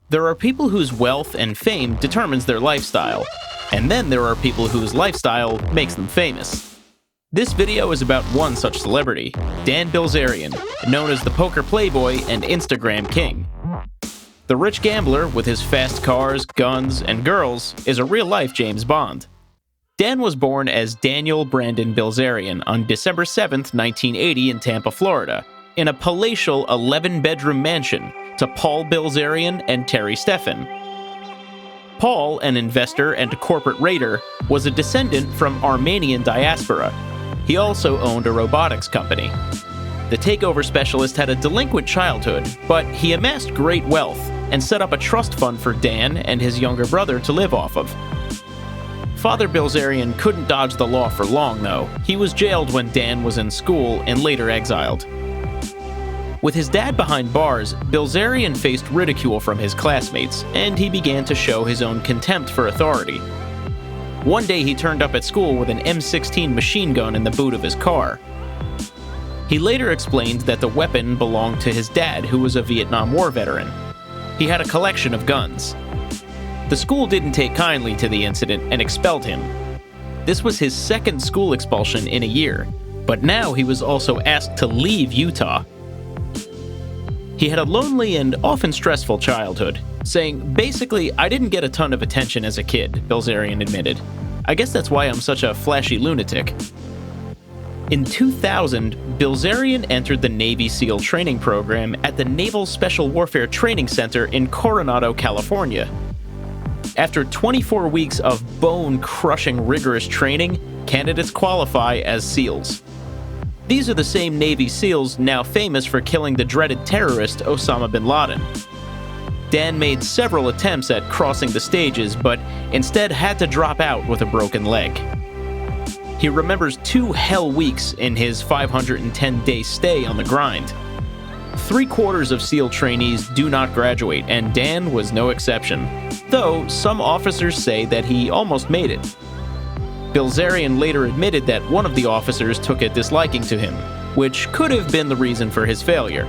There are people whose wealth and fame determines their lifestyle, and then there are people whose lifestyle makes them famous. This video is about one such celebrity, Dan Bilzerian, known as the poker playboy and Instagram king. The rich gambler with his fast cars, guns, and girls is a real-life James Bond. Dan was born as Daniel Brandon Bilzerian on December 7, 1980 in Tampa, Florida, in a palatial 11-bedroom mansion to Paul Bilzerian and Terry Steffen. Paul, an investor and corporate raider, was a descendant from Armenian diaspora. He also owned a robotics company. The takeover specialist had a delinquent childhood, but he amassed great wealth and set up a trust fund for Dan and his younger brother to live off of. Father Bilzerian couldn't dodge the law for long, though. He was jailed when Dan was in school and later exiled. With his dad behind bars, Bilzerian faced ridicule from his classmates, and he began to show his own contempt for authority. One day he turned up at school with an M16 machine gun in the boot of his car. He later explained that the weapon belonged to his dad, who was a Vietnam War veteran. He had a collection of guns. The school didn't take kindly to the incident and expelled him. This was his second school expulsion in a year, but now he was also asked to leave Utah. He had a lonely and often stressful childhood, saying, "Basically, I didn't get a ton of attention as a kid," Bilzerian admitted. "I guess that's why I'm such a flashy lunatic." In 2000, Bilzerian entered the Navy SEAL training program at the Naval Special Warfare Training Center in Coronado, California. After 24 weeks of bone-crushing rigorous training, candidates qualify as SEALs. These are the same Navy SEALs now famous for killing the dreaded terrorist Osama bin Laden. Dan made several attempts at crossing the stages, but instead had to drop out with a broken leg. He remembers 2 hell weeks in his 510-day stay on the grind. 3/4 of SEAL trainees do not graduate, and Dan was no exception, though some officers say that he almost made it. Bilzerian later admitted that one of the officers took a disliking to him, which could have been the reason for his failure.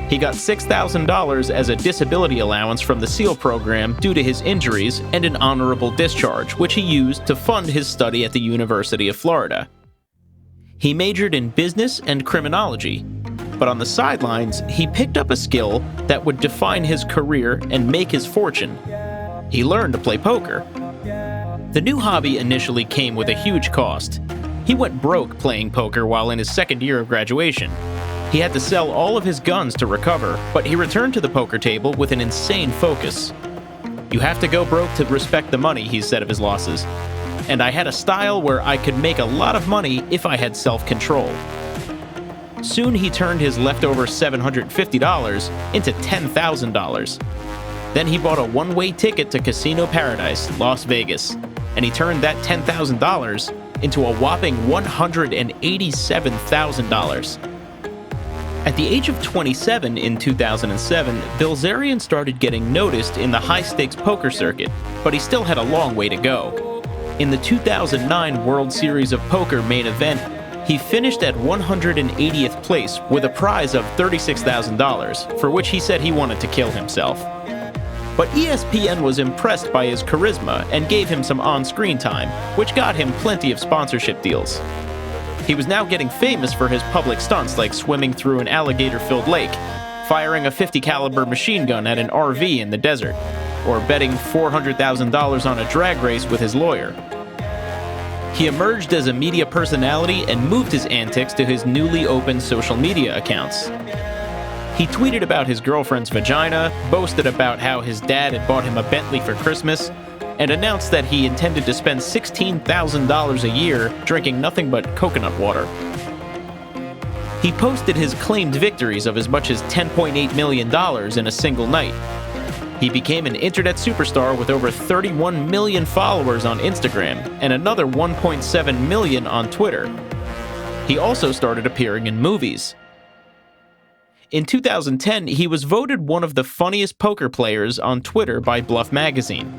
He got $6,000 as a disability allowance from the SEAL program due to his injuries and an honorable discharge, which he used to fund his study at the University of Florida. He majored in business and criminology, but on the sidelines, he picked up a skill that would define his career and make his fortune. He learned to play poker. The new hobby initially came with a huge cost. He went broke playing poker while in his second year of graduation. He had to sell all of his guns to recover, but he returned to the poker table with an insane focus. "You have to go broke to respect the money," he said of his losses. "And I had a style where I could make a lot of money if I had self-control." Soon he turned his leftover $750 into $10,000. Then he bought a one-way ticket to Casino Paradise, Las Vegas, and he turned that $10,000 into a whopping $187,000. At the age of 27 in 2007, Bilzerian started getting noticed in the high-stakes poker circuit, but he still had a long way to go. In the 2009 World Series of Poker main event, he finished at 180th place with a prize of $36,000, for which he said he wanted to kill himself. But ESPN was impressed by his charisma and gave him some on-screen time, which got him plenty of sponsorship deals. He was now getting famous for his public stunts like swimming through an alligator-filled lake, firing a .50 caliber machine gun at an RV in the desert, or betting $400,000 on a drag race with his lawyer. He emerged as a media personality and moved his antics to his newly opened social media accounts. He tweeted about his girlfriend's vagina, boasted about how his dad had bought him a Bentley for Christmas, and announced that he intended to spend $16,000 a year drinking nothing but coconut water. He posted his claimed victories of as much as $10.8 million in a single night. He became an internet superstar with over 31 million followers on Instagram and another 1.7 million on Twitter. He also started appearing in movies. In 2010, he was voted one of the funniest poker players on Twitter by Bluff magazine.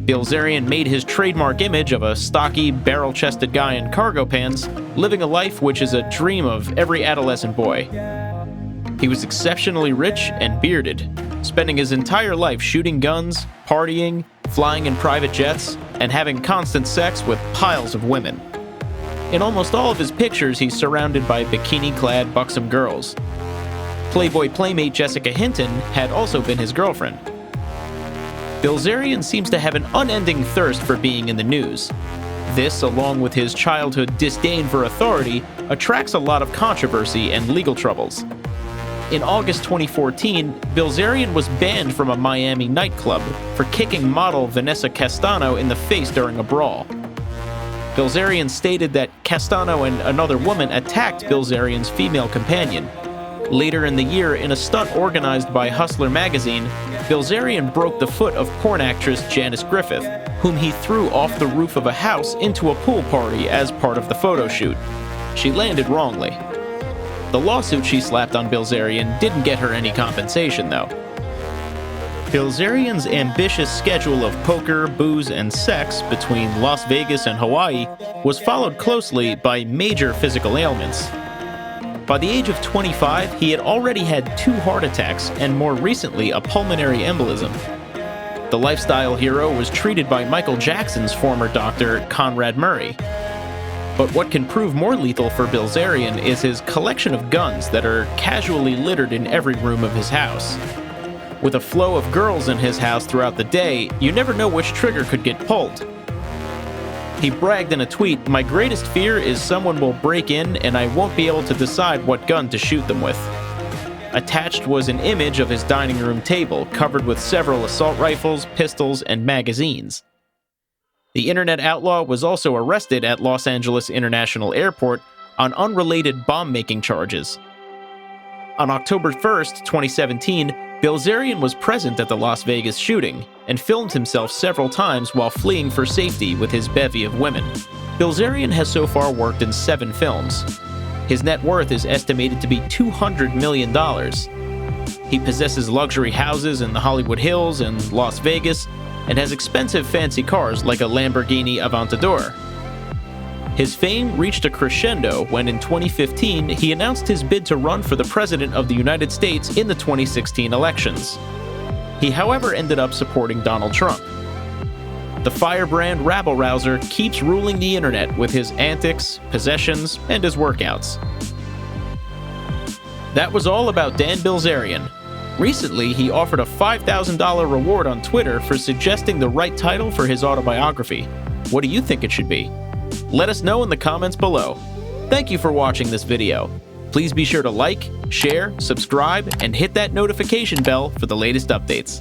Bilzerian made his trademark image of a stocky, barrel-chested guy in cargo pants, living a life which is a dream of every adolescent boy. He was exceptionally rich and bearded. spending his entire life shooting guns, partying, flying in private jets, and having constant sex with piles of women. In almost all of his pictures, he's surrounded by bikini-clad, buxom girls. Playboy playmate Jessica Hinton had also been his girlfriend. Bilzerian seems to have an unending thirst for being in the news. This, along with his childhood disdain for authority, attracts a lot of controversy and legal troubles. In August 2014, Bilzerian was banned from a Miami nightclub for kicking model Vanessa Castano in the face during a brawl. Bilzerian stated that Castano and another woman attacked Bilzerian's female companion. Later in the year, in a stunt organized by Hustler magazine, Bilzerian broke the foot of porn actress Janice Griffith, whom he threw off the roof of a house into a pool party as part of the photo shoot. She landed wrongly. The lawsuit she slapped on Bilzerian didn't get her any compensation, though. Bilzerian's ambitious schedule of poker, booze, and sex between Las Vegas and Hawaii was followed closely by major physical ailments. By the age of 25, he had already had 2 heart attacks and more recently a pulmonary embolism. The lifestyle hero was treated by Michael Jackson's former doctor, Conrad Murray. But what can prove more lethal for Bilzerian is his collection of guns that are casually littered in every room of his house. With a flow of girls in his house throughout the day, you never know which trigger could get pulled. He bragged in a tweet, "My greatest fear is someone will break in and I won't be able to decide what gun to shoot them with." Attached was an image of his dining room table, covered with several assault rifles, pistols, and magazines. The internet outlaw was also arrested at Los Angeles International Airport on unrelated bomb-making charges. On October 1st, 2017, Bilzerian was present at the Las Vegas shooting and filmed himself several times while fleeing for safety with his bevy of women. Bilzerian has so far worked in 7 films. His net worth is estimated to be $200 million. He possesses luxury houses in the Hollywood Hills and Las Vegas, and has expensive fancy cars like a Lamborghini Aventador. His fame reached a crescendo when in 2015 he announced his bid to run for the President of the United States in the 2016 elections. He, however, ended up supporting Donald Trump. The firebrand rabble-rouser keeps ruling the internet with his antics, possessions, and his workouts. That was all about Dan Bilzerian. Recently, he offered a $5,000 reward on Twitter for suggesting the right title for his autobiography. What do you think it should be? Let us know in the comments below. Thank you for watching this video. Please be sure to like, share, subscribe, and hit that notification bell for the latest updates.